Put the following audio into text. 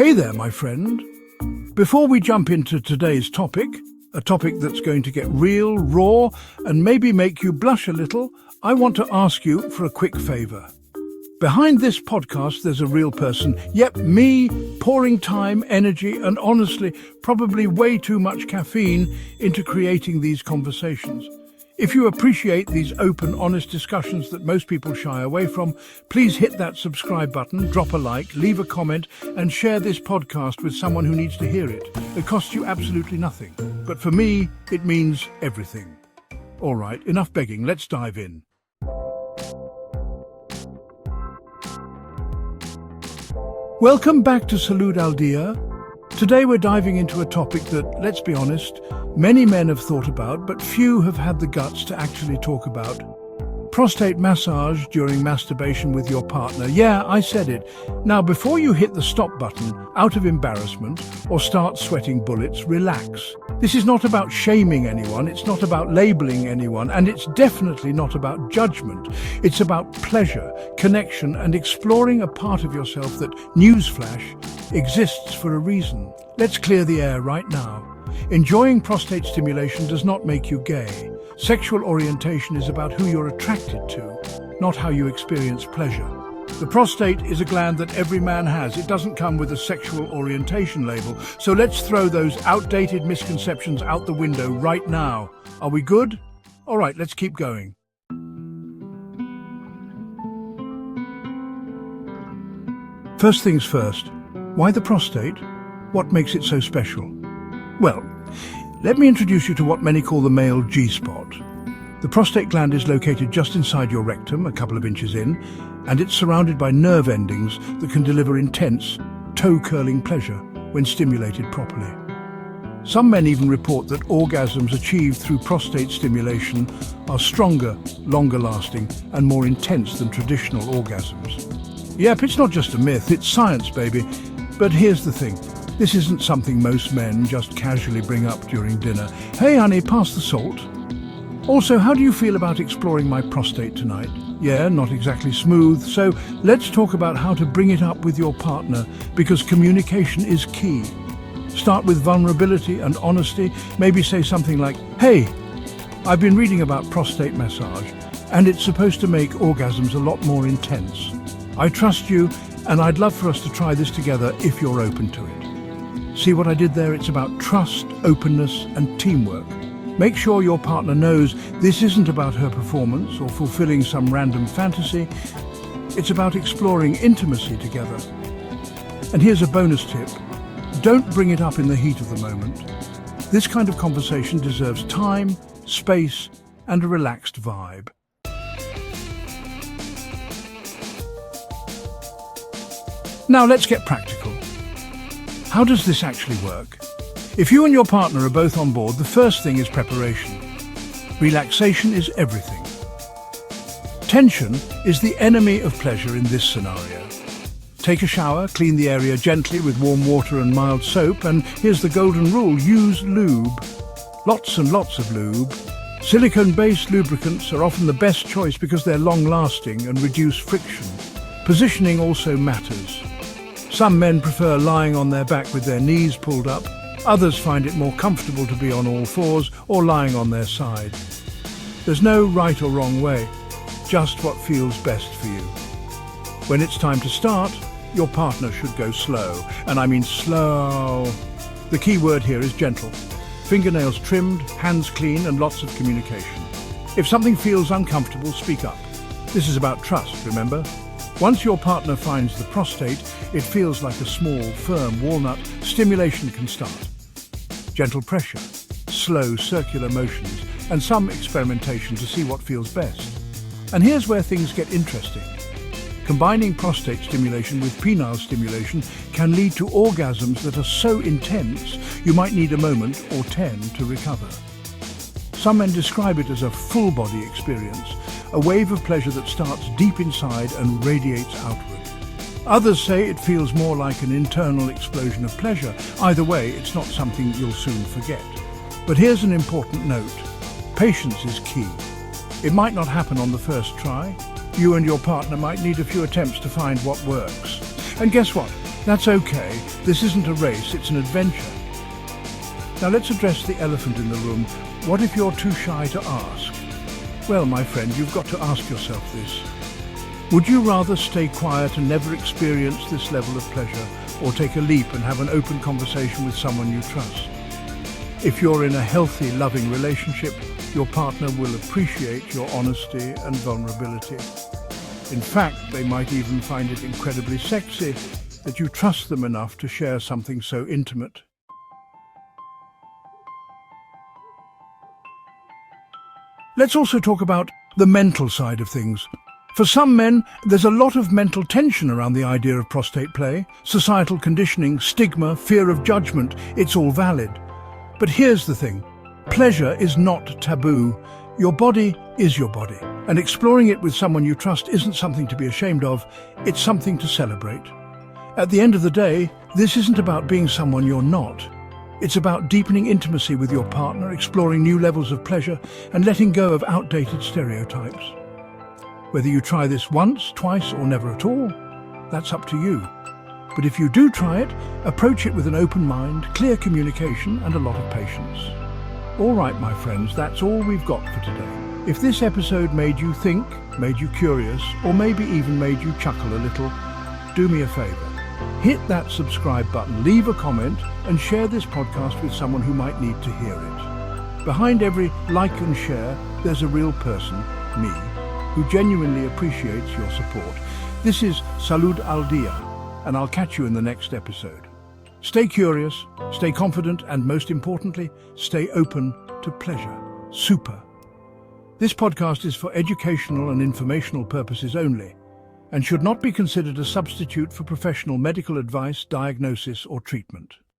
Hey there, my friend. Before we jump into today's topic, a topic that's going to get real, raw, and maybe make you blush a little, I want to ask you for a quick favor. Behind this podcast, there's a real person. Yep, me, pouring time, energy, and honestly, probably way too much caffeine into creating these conversations. If you appreciate these open, honest discussions that most people shy away from, please hit that subscribe button, drop a like, leave a comment, and share this podcast with someone who needs to hear it. It costs you absolutely nothing. But for me, it means everything. All right, enough begging, let's dive in. Welcome back to Salud al Día. Today we're diving into a topic that, let's be honest, many men have thought about, but few have had the guts to actually talk about. Prostate massage during masturbation with your partner. Yeah, I said it. Now, before you hit the stop button out of embarrassment or start sweating bullets, relax. This is not about shaming anyone, it's not about labeling anyone, and it's definitely not about judgment. It's about pleasure, connection, and exploring a part of yourself that, newsflash, exists for a reason. Let's clear the air right now. Enjoying prostate stimulation does not make you gay. Sexual orientation is about who you're attracted to, not how you experience pleasure. The prostate is a gland that every man has. It doesn't come with a sexual orientation label. So let's throw those outdated misconceptions out the window right now. Are we good? All right, let's keep going. First things first, why the prostate? What makes it so special? Well, let me introduce you to what many call the male G-spot. The prostate gland is located just inside your rectum, a couple of inches in, and it's surrounded by nerve endings that can deliver intense, toe-curling pleasure when stimulated properly. Some men even report that orgasms achieved through prostate stimulation are stronger, longer-lasting, and more intense than traditional orgasms. Yep, it's not just a myth, it's science, baby. But here's the thing. This isn't something most men just casually bring up during dinner. Hey honey, pass the salt. Also, how do you feel about exploring my prostate tonight? Yeah, not exactly smooth, so let's talk about how to bring it up with your partner, because communication is key. Start with vulnerability and honesty. Maybe say something like, hey, I've been reading about prostate massage, and it's supposed to make orgasms a lot more intense. I trust you, and I'd love for us to try this together if you're open to it. See what I did there? It's about trust, openness, and teamwork. Make sure your partner knows this isn't about her performance or fulfilling some random fantasy. It's about exploring intimacy together. And here's a bonus tip. Don't bring it up in the heat of the moment. This kind of conversation deserves time, space, and a relaxed vibe. Now let's get practical. How does this actually work? If you and your partner are both on board, the first thing is preparation. Relaxation is everything. Tension is the enemy of pleasure in this scenario. Take a shower, clean the area gently with warm water and mild soap, and here's the golden rule, use lube. Lots and lots of lube. Silicone-based lubricants are often the best choice because they're long-lasting and reduce friction. Positioning also matters. Some men prefer lying on their back with their knees pulled up. Others find it more comfortable to be on all fours or lying on their side. There's no right or wrong way, just what feels best for you. When it's time to start, your partner should go slow. And I mean slow. The key word here is gentle. Fingernails trimmed, hands clean, and lots of communication. If something feels uncomfortable, speak up. This is about trust, remember? Once your partner finds the prostate, it feels like a small, firm walnut. Stimulation can start. Gentle pressure, slow circular motions, and some experimentation to see what feels best. And here's where things get interesting. Combining prostate stimulation with penile stimulation can lead to orgasms that are so intense you might need a moment or 10 to recover. Some men describe it as a full-body experience, a wave of pleasure that starts deep inside and radiates outward. Others say it feels more like an internal explosion of pleasure. Either way, it's not something you'll soon forget. But here's an important note. Patience is key. It might not happen on the first try. You and your partner might need a few attempts to find what works. And guess what? That's okay. This isn't a race, it's an adventure. Now let's address the elephant in the room. What if you're too shy to ask? Well, my friend, you've got to ask yourself this. Would you rather stay quiet and never experience this level of pleasure, or take a leap and have an open conversation with someone you trust? If you're in a healthy, loving relationship, your partner will appreciate your honesty and vulnerability. In fact, they might even find it incredibly sexy that you trust them enough to share something so intimate. Let's also talk about the mental side of things. For some men, there's a lot of mental tension around the idea of prostate play. Societal conditioning, stigma, fear of judgment, it's all valid. But here's the thing. Pleasure is not taboo. Your body is your body. And exploring it with someone you trust isn't something to be ashamed of, it's something to celebrate. At the end of the day, this isn't about being someone you're not. It's about deepening intimacy with your partner, exploring new levels of pleasure, and letting go of outdated stereotypes. Whether you try this once, twice, or never at all, that's up to you. But if you do try it, approach it with an open mind, clear communication, and a lot of patience. All right, my friends, that's all we've got for today. If this episode made you think, made you curious, or maybe even made you chuckle a little, do me a favor. Hit that subscribe button, leave a comment, and share this podcast with someone who might need to hear it. Behind every like and share, there's a real person, me, who genuinely appreciates your support. This is Salud al Día, and I'll catch you in the next episode. Stay curious, stay confident, and most importantly, stay open to pleasure. Super. This podcast is for educational and informational purposes only, and should not be considered a substitute for professional medical advice, diagnosis, or treatment.